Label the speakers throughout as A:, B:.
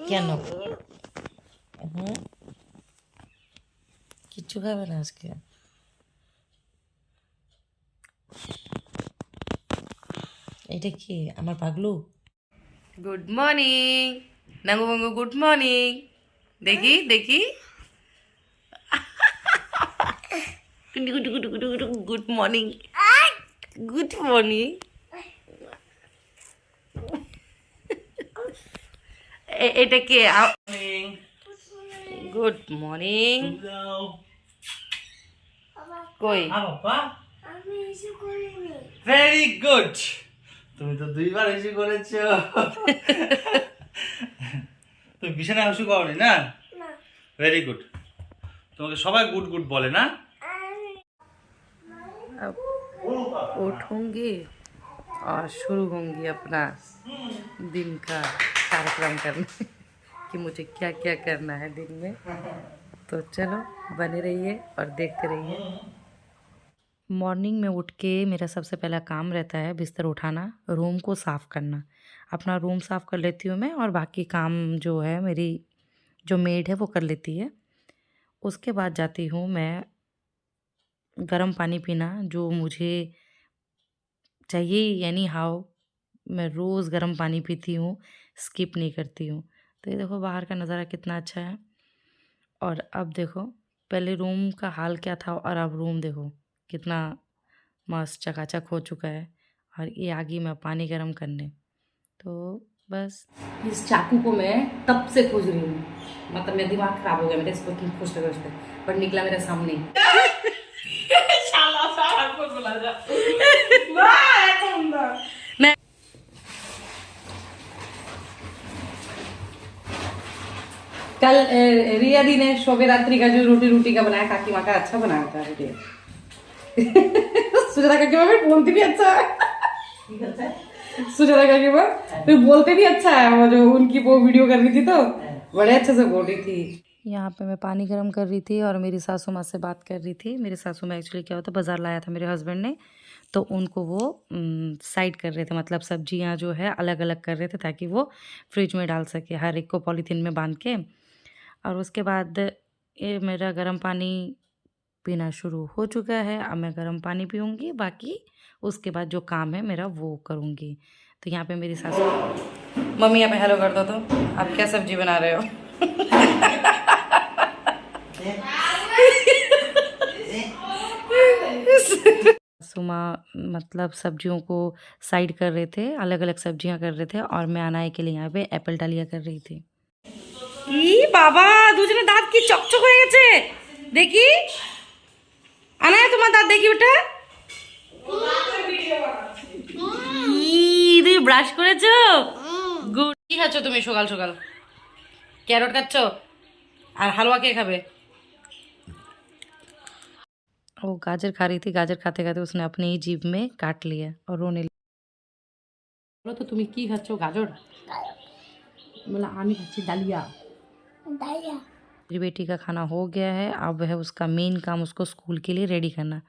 A: কেন? কিচ্ছু খাবে না আজকে? এটা কি আমার পাগলু? গুড মর্নিং নাঙ্গু বাঙ্গু, গুড মর্নিং। দেখি দেখি, গুড মর্নিং, গুড মর্নিং। এটা কে? Good morning. কই
B: ভেরি গুড, তুমি তো দুইবার ইস্যু করেছো। তুমি বিছানায় ইস্যু করনি না? ভেরি গুড, তোমাকে সবাই গুড গুড বলে না?
A: अब उठूंगी और शुरू होंगी अपना दिन का कार्यक्रम करने कि मुझे क्या क्या करना है दिन में। तो चलो बने रहिए और देखते रहिए। मॉर्निंग में उठ के मेरा सबसे पहला काम रहता है बिस्तर उठाना, रूम को साफ़ करना। अपना रूम साफ़ कर लेती हूँ मैं, और बाकी काम जो है मेरी जो मेड है वो कर लेती है। उसके बाद जाती हूँ मैं गर्म पानी पीना, जो मुझे चाहिए एनी हाउ। मैं रोज़ गर्म पानी पीती हूँ, स्किप नहीं करती हूँ। तो ये देखो बाहर का नज़ारा कितना अच्छा है। और अब देखो, पहले रूम का हाल क्या था और अब रूम देखो कितना मस्त चकाचक हो चुका है। और ये आ गई मैं पानी गर्म करने। तो बस इस चाकू को मैं तब से खोज रही हूँ, मतलब मेरा दिमाग खराब हो गया मेरे इसको खोजते खोजते, पर निकला मेरे सामने। मैं कल रिया दी ने शोभे रात्रि का जो रोटी का बनाया, काकी माँ का अच्छा बनाया था रोटी। सुजाता काकी माँ भी बोलती भी अच्छा है। सुजाता काकी माँ फिर बोलते भी अच्छा है। वो जो उनकी वो वीडियो कर रही थी तो बड़े अच्छे से बोल रही थी। यहाँ पे मैं पानी गर्म कर रही थी और मेरी सासू माँ से बात कर रही थी। मेरी सासू माँ एक्चुअली क्या होता, बाज़ार लाया था मेरे हस्बैंड ने, तो उनको वो साइड कर रहे थे, मतलब सब्जियाँ जो है अलग अलग कर रहे थे ताकि वो फ्रिज में डाल सके, हर एक को पॉलीथीन में बांध के। और उसके बाद ये मेरा गर्म पानी पीना शुरू हो चुका है। अब मैं गर्म पानी पीऊँगी, बाकी उसके बाद जो काम है मेरा वो करूँगी। तो यहाँ पे मेरी सासू, मम्मी यहाँ पे हेलो कर दो। तो आप क्या सब्जी बना रहे हो? सुमा मतलब सब्जियों को साइड कर रहे थे, अलग अलग सब्जियां कर रहे थे, और मैं अनाए के लिए यहाँ पे एप्पल डालिया कर रही थी। ই বাবা, দুজনে দাঁত কি চকচক হয়ে গেছে দেখি। আনায় তোমার দাঁত দেখি ওটা। তুমি ব্রাশ করেছো? গুড। কি খাচ্ছ তুমি সকাল সকাল? ক্যারট খাচ্ছ? আর হালুয়া কে খাবে? वो गाजर खा रही थी, गाजर खाते खाते उसने अपनी ही जीभ में काट लिया और रोने लगी। बोलो तो तुम्हें की खाচ্ছ? गाजर? बोला आमी खाচ্ছি डालिया। मेरी बेटी का खाना हो गया है, अब है उसका मेन काम उसको स्कूल के लिए रेडी करना।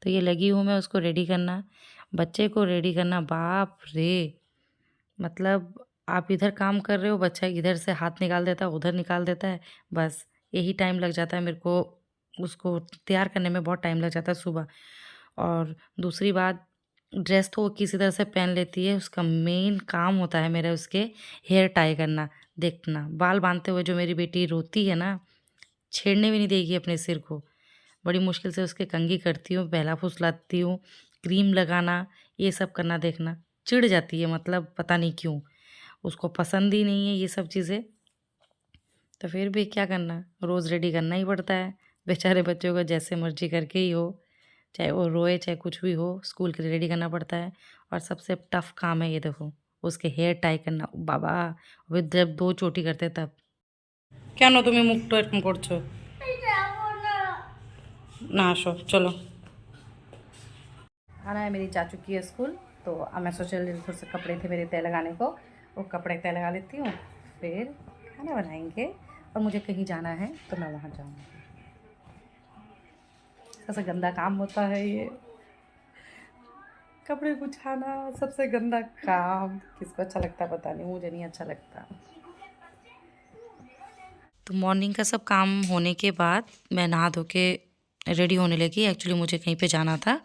A: तो ये लगी हूँ मैं उसको रेडी करना, बच्चे को रेडी करना। बाप रे, मतलब आप इधर काम कर रहे हो, बच्चा इधर से हाथ निकाल देता है, उधर निकाल देता है, बस यही टाइम लग जाता है मेरे को। उसको तैयार करने में बहुत टाइम लग जाता है सुबह। और दूसरी बात, ड्रेस तो वो किसी तरह से पहन लेती है, उसका मेन काम होता है मेरा उसके हेयर टाई करना। देखना बाल बांधते हुए जो मेरी बेटी रोती है ना, छेड़ने भी नहीं देगी अपने सिर को। बड़ी मुश्किल से उसके कंघी करती हूँ, पहला फुसलाती हूँ, क्रीम लगाना, ये सब करना। देखना चिढ़ जाती है, मतलब पता नहीं क्यों, उसको पसंद ही नहीं है ये सब चीज़ें। तो फिर भी क्या करना, रोज़ रेडी करना ही पड़ता है। बेचारे बच्चों को जैसे मर्जी करके ही हो, चाहे वो रोए चाहे कुछ भी हो, स्कूल के लिए रेडी करना पड़ता है। और सबसे टफ काम है ये देखो, उसके हेयर टाई करना। बाबा, अभी जब 2 चोटी करते तब। কেন তুমি মুখটা এরকম করছো? ना আসো चलो। आना है मेरी चाचू की स्कूल, तो अब मैं सोच रही थोड़े से कपड़े थे मेरे तय लगाने को, वो कपड़े तय लगा लेती हूँ, फिर खाना बनाएंगे। और मुझे कहीं जाना है तो मैं वहाँ जाऊँगी। सबसे गंदा काम होता है ये, कपड़े बिछाना सबसे गंदा काम, किसको अच्छा लगता है पता नहीं, मुझे नहीं अच्छा लगता। तो मॉर्निंग का सब काम होने के बाद मैं नहा धो के रेडी होने लगी। एक्चुअली मुझे कहीं पे जाना था,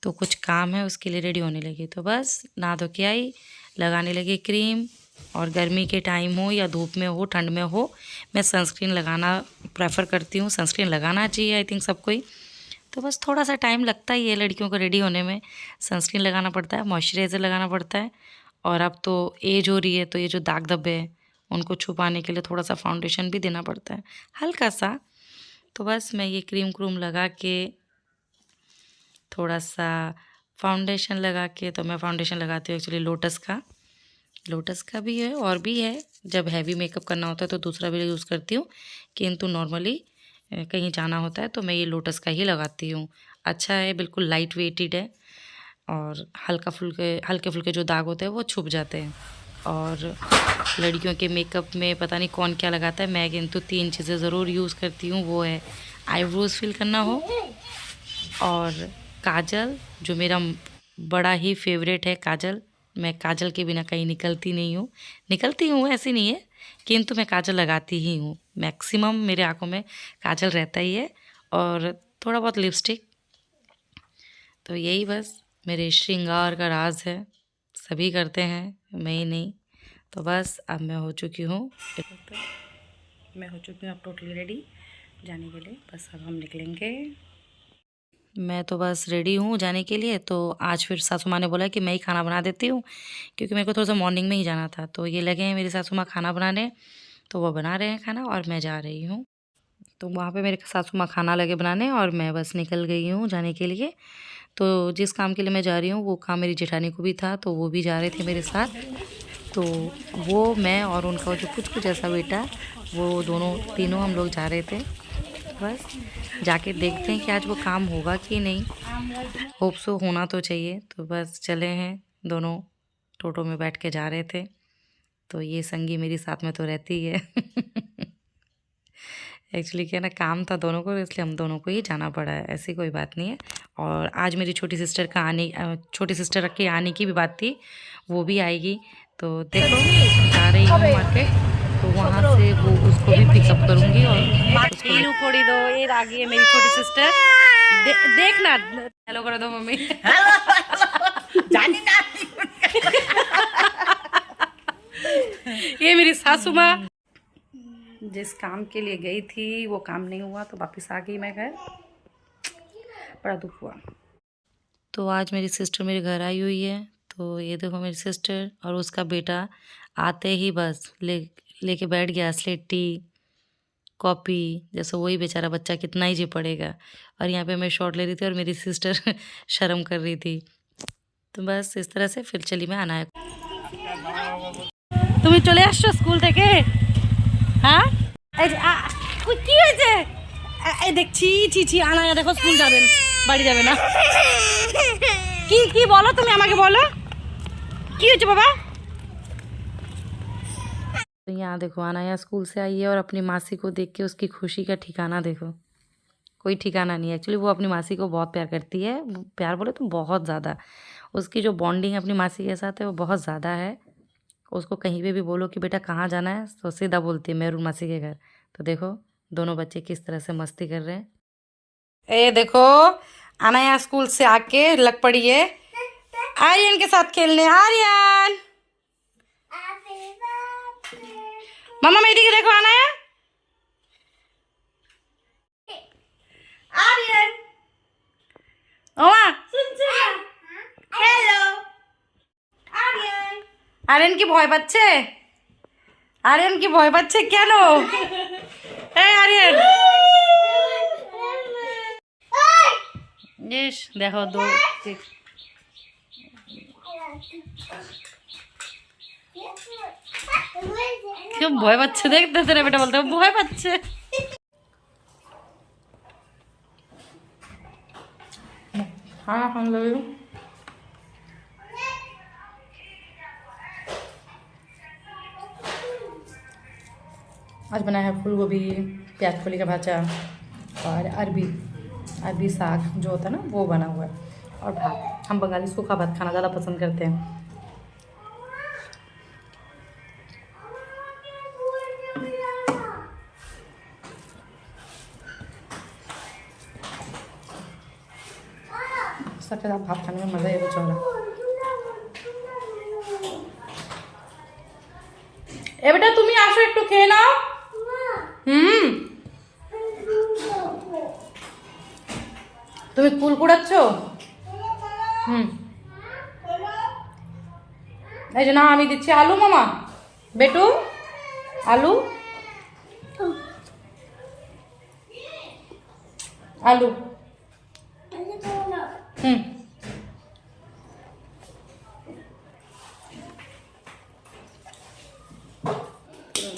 A: तो कुछ काम है उसके लिए रेडी होने लगी। तो बस नहा धो के आई, लगाने लगी क्रीम। और गर्मी के टाइम हो या धूप में हो, ठंड में हो, मैं सनस्क्रीन लगाना प्रेफर करती हूँ। सनस्क्रीन लगाना चाहिए आई थिंक सबको ही। तो बस थोड़ा सा टाइम लगता ही है लड़कियों को रेडी होने में। सनस्क्रीन लगाना पड़ता है, मॉइस्चराइज़र लगाना पड़ता है, और अब तो एज हो रही है तो ये जो दाग धब्बे हैं उनको छुपाने के लिए थोड़ा सा फाउंडेशन भी देना पड़ता है, हल्का सा। तो बस मैं ये क्रीम क्रूम लगा के, थोड़ा सा फाउंडेशन लगा के, तो मैं फाउंडेशन लगाती हूँ एक्चुअली लोटस का भी है और भी है। जब हैवी मेकअप करना होता है तो दूसरा भी यूज़ करती हूँ, किंतु नॉर्मली कहीं जाना होता है तो मैं ये लोटस का ही लगाती हूँ। अच्छा है, बिल्कुल लाइट वेटेड है, और हल्के फुल्के जो दाग होते हैं वो छुप जाते हैं। और लड़कियों के मेकअप में पता नहीं कौन क्या लगाता है, मैं किंतु 3 चीज़ें ज़रूर यूज़ करती हूँ। वो है आईब्रोज फिल करना हो, और काजल, जो मेरा बड़ा ही फेवरेट है काजल। मैं काजल के बिना कहीं निकलती हूँ ऐसी नहीं है, किंतु मैं काजल लगाती ही हूँ। मैक्सिमम मेरे आँखों में काजल रहता ही है, और थोड़ा बहुत लिपस्टिक। तो यही बस मेरे श्रृंगार का राज है, सभी करते हैं, मैं ही नहीं। तो बस अब मैं हो चुकी हूँ अब टोटली रेडी जाने के लिए। बस अब हम निकलेंगे। मैं तो बस रेडी हूँ जाने के लिए। तो आज फिर सासू माँ ने बोला कि मैं ही खाना बना देती हूँ, क्योंकि मेरे को थोड़ा सा मॉर्निंग में ही जाना था। तो ये लगे हैं मेरी सासू माँ खाना बनाने, तो वो बना रहे हैं खाना और मैं जा रही हूँ। तो वहाँ पे मेरे सासू माँ खाना लगे बनाने, और मैं बस निकल गई हूँ जाने के लिए। तो जिस काम के लिए मैं जा रही हूँ वो काम मेरी जेठानी को भी था, तो वो भी जा रहे थे मेरे साथ। तो वो, मैं और उनका जो कुछ ऐसा बेटा, वो तीनों हम लोग जा रहे थे। बस जाके देखते हैं कि आज वो काम होगा कि नहीं। होप सो, होना तो चाहिए। तो बस चले हैं, दोनों टोटो में बैठ के जा रहे थे। तो ये संगी मेरी साथ में तो रहती ही है। एक्चुअली क्या ना, काम था दोनों को, इसलिए हम दोनों को ही जाना पड़ा है, ऐसी कोई बात नहीं है। और आज मेरी छोटी सिस्टर के आने की भी बात थी, वो भी आएगी। तो देखो, जा रही हूँ मार्केट, तो वहाँ से वो उसको भी पिकअप करूँगी। और कोड़ी दो, ये आ गई है मेरी छोटी सिस्टर। देखना, हेलो कर दो मम्मी। ये मेरी सासू माँ जिस काम के लिए गई थी वो काम नहीं हुआ, तो वापस आ गई मैं घर। बड़ा दुख हुआ। तो आज मेरी सिस्टर मेरे घर आई हुई है। तो ये देखो मेरी सिस्टर और उसका बेटा आते ही बस लेके बैठ गया स्लेटी कॉपी, जैसे वही बेचारा बच्चा कितना ही जी पड़ेगा। और यहाँ पे मैं शॉट ले रही थी और मेरी सिस्टर शर्म कर रही थी। तो बस इस तरह से फिर चली मैं आना है। তুমি চলে আসছো স্কুল থেকে? হ্যাঁ, কি হয়েছে? এই দেখছি ছি আনায়া দেখো স্কুল যাবেন, বাড়ি যাবে না। কি বলো তুমি আমাকে বলো, কি হয়েছে বাবা? तो यहाँ देखो अनाया स्कूल से आई है और अपनी मासी को देख के उसकी खुशी का ठिकाना देखो, कोई ठिकाना नहीं है। एक्चुअली वो अपनी मासी को बहुत प्यार करती है, प्यार बोले तो बहुत ज़्यादा। उसकी जो बॉन्डिंग अपनी मासी के साथ है वो बहुत ज़्यादा है। उसको कहीं पे भी बोलो कि बेटा कहाँ जाना है, तो सीधा बोलती है मेरून मासी के घर। तो देखो दोनों बच्चे किस तरह से मस्ती कर रहे हैं। ए देखो अनाया स्कूल से आके लग पड़ी है आर्यन के साथ खेलने। आर्यन, मामा मेरी के देखो अनाया। आर्यन, ओमा हेलो। আরেন কি ভয় পাচ্ছে? আরেন কি ভয় পাচ্ছে কেন? এই আরেন, ইস দেখো কেউ ভয় পাচ্ছে, দেখতে রে বেটা, বলতে ভয় পাচ্ছে। हाँ हम लोग आज बनाया है फूल गोभी, प्याज फली का भाजा और अरबी साग जो होता है ना वो बना हुआ है, और भात। हम बंगाली सूखा भात खाना ज़्यादा पसंद करते हैं। सबसे ज़्यादा भात खाने में मज़ा है कुछ और। ए बेटा তুমি আসো একটু খেয়ে নাও। তুমি কুল কুড়াচ্ছ? এই যে না আমি দিচ্ছি আলু মামা, বেটু আলু আলু।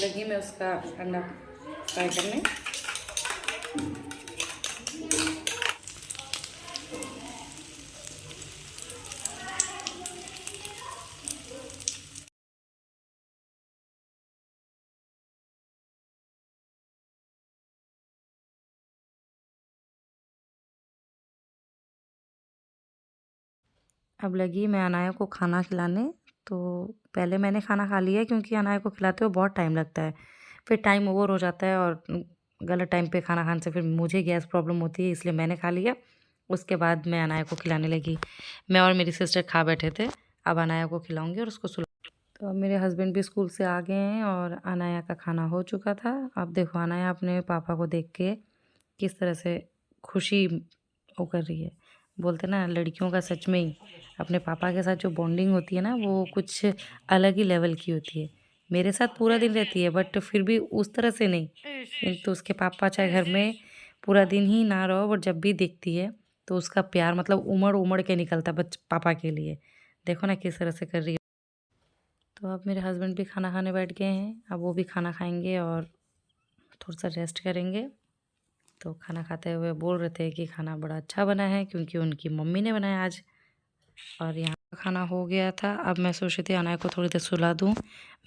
A: लगी मैं उसका अंडा फ्राई करने। अब लगी मैं अनाया को खाना खिलाने। तो पहले मैंने खाना खा लिया क्योंकि अनाया को खिलाते हुए बहुत टाइम लगता है, फिर टाइम ओवर हो जाता है और गलत टाइम पे खाना खाने से फिर मुझे गैस प्रॉब्लम होती है, इसलिए मैंने खा लिया। उसके बाद मैं अनाया को खिलाने लगी। मैं और मेरी सिस्टर खा बैठे थे, अब अनाया को खिलाऊंगी और उसको सुला। तो अब मेरे हस्बैंड भी स्कूल से आ गए हैं और अनाया का खाना हो चुका था। अब देखो अनाया अपने पापा को देख के किस तरह से खुशी वो कर रही है। बोलते ना लड़कियों का सच में ही अपने पापा के साथ जो बॉन्डिंग होती है ना वो कुछ अलग ही लेवल की होती है। मेरे साथ पूरा दिन रहती है बट फिर भी उस तरह से नहीं, किंतु उसके पापा चाहे घर में पूरा दिन ही ना रहो बट जब भी देखती है तो उसका प्यार मतलब उमड़ उमड़ के निकलता है पापा के लिए। देखो ना किस तरह से कर रही है। तो अब मेरे हस्बैंड भी खाना खाने बैठ गए हैं, अब वो भी खाना खाएंगे और थोड़ा सा रेस्ट करेंगे। तो खाना खाते हुए बोल रहे थे कि खाना बड़ा अच्छा बना है क्योंकि उनकी मम्मी ने बनाया आज। और यहाँ खाना हो गया था। अब मैं सोच रही थी अनाया को थोड़ी देर सुला दूँ।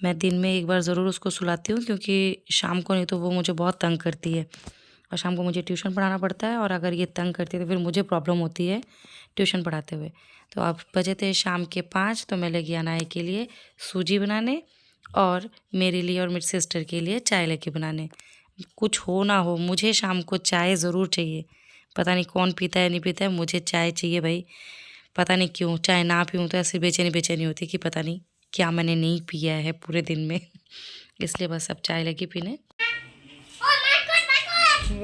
A: मैं दिन में एक बार ज़रूर उसको सुलाती हूँ क्योंकि शाम को नहीं तो वो मुझे बहुत तंग करती है और शाम को मुझे ट्यूशन पढ़ाना पड़ता है और अगर ये तंग करती है तो फिर मुझे प्रॉब्लम होती है ट्यूशन पढ़ाते हुए। तो अब बजे थे शाम के 5, तो मैं लगी अनाया के लिए सूजी बनाने और मेरे लिए और मेरी सिस्टर के लिए चाय लगी बनाने। कुछ हो ना हो मुझे शाम को चाय ज़रूर चाहिए। पता नहीं कौन पीता है नहीं पीता है, मुझे चाय चाहिए भाई। पता नहीं क्यों चाय ना पीऊँ तो ऐसे बेचैनी बेचैनी होती कि पता नहीं क्या मैंने नहीं पिया है पूरे दिन में। इसलिए बस अब चाय लगी पीने।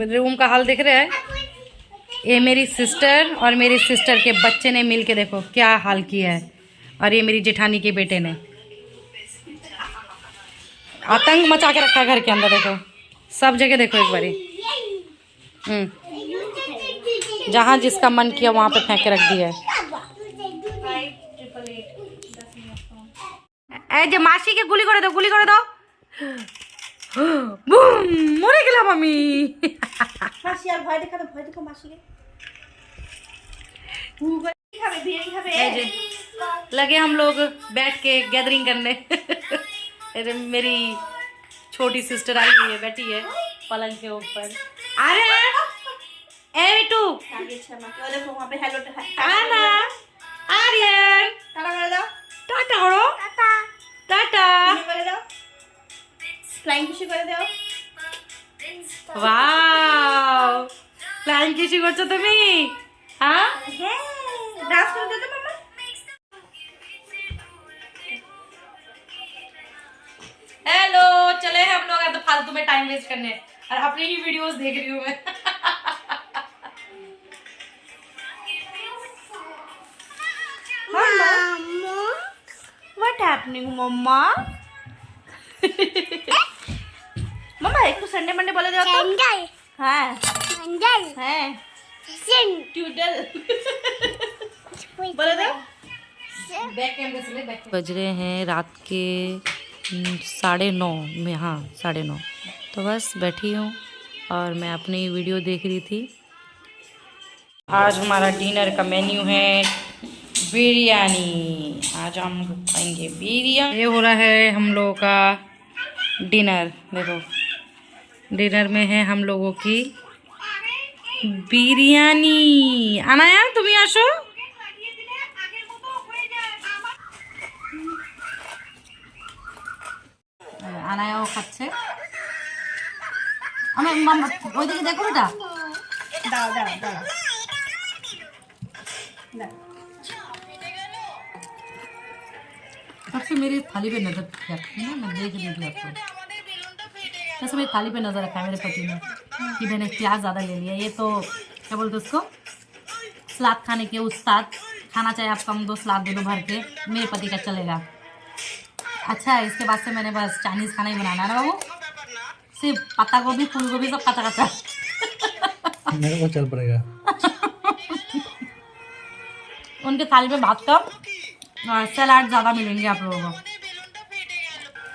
A: रूम का हाल देख रहे हैं, ये मेरी सिस्टर और मेरी सिस्टर के बच्चे ने मिल के देखो क्या हाल किया है, और ये मेरी जेठानी के बेटे ने आतंक मचा के रखा घर के अंदर। देखो सब जगह देखो एक बारी, जहाँ जिसका मन किया वहाँ पे फेंक के रख दिया है। যে মাসিকে গুলি করে দাও, গুলি করে দাও। বুম, মরে গেলাম আমি।
C: মাসি আর ভয় দেখাতো, ভয় দেখো মাসিকে।
A: लगे हम लोग बैठ के गैदरिंग करने। मेरी छोटी सिस्टर आई हुई है, बैठी है पलंग के ऊपर। अरे ए बिट्टू
C: देखो वहाँ पे हेलो
A: आना आर्यन
C: टाटा করে দাও,
A: टाटा करो,
C: টাটা
A: टाटा
C: করে দাও, ফ্লাইং কিস করে দাও।
A: वाव फ्लाइंग किसी করছো তুমি? हाँ
C: হ্যাঁ ডান্স করে দাও তো মামা।
A: हेलो, चले हम लोग अब फालतू में टाइम वेस्ट करने और अपनी ही वीडियोस देख रही हूँ मैं।
C: Mama, what happening, Mama? Mama, एक तो संडे मंडे बोले जाओ तो। हाँ। हाँ। ट्यूडल। बोले दो।
A: बज रहे हैं रात के 9:30 में, हाँ 9:30। तो बस बैठी हूँ और मैं अपनी वीडियो देख रही थी। आज हमारा डिनर का मेन्यू है बिरयानी। आज हम खाएंगे बिरयानी। ये हो रहा है हम लोगों का डिनर। देखो डिनर में है हम लोगों की बिरयानी। अनाया तुम्हें आसो, খাচ্ছে। আমার মাম্মা ওইদিকে দেখো এটা
C: দাঁড়াও দাঁড়াও দাঁড়াও দাঁড়াও।
A: कब से मेरी थाली पे नजर रखती है, मैं देख रही थी आपको। कैसे मेरी थाली पे नजर रखा है मेरे पति ने कि मैंने प्याज ज़्यादा ले लिया। ये तो क्या बोलते उसको, सलाद खाने के उस्ताद। खाना चाहे आप कम दो, सलाद दे दो भर के, मेरे पति का चलेगा। अच्छा है, इसके बाद से मैंने बस चाइनीज़ खाना ही बनाना है ना बाबू। सिर्फ पत्ता गोभी, फूल गोभी सब कच्चा कच्चा।
B: मेरे को चल पड़ेगा।
A: उनके थाली में भात कम और सलाद ज़्यादा मिलेंगे आप लोगों को।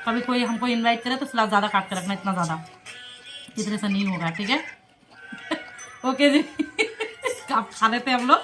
A: कभी कोई हमको इनवाइट करे तो सलाद ज़्यादा काट के रखना, इतना ज़्यादा, इतने से नहीं होगा, ठीक है। ओके जी। आप खा लेते हैं हम लोग।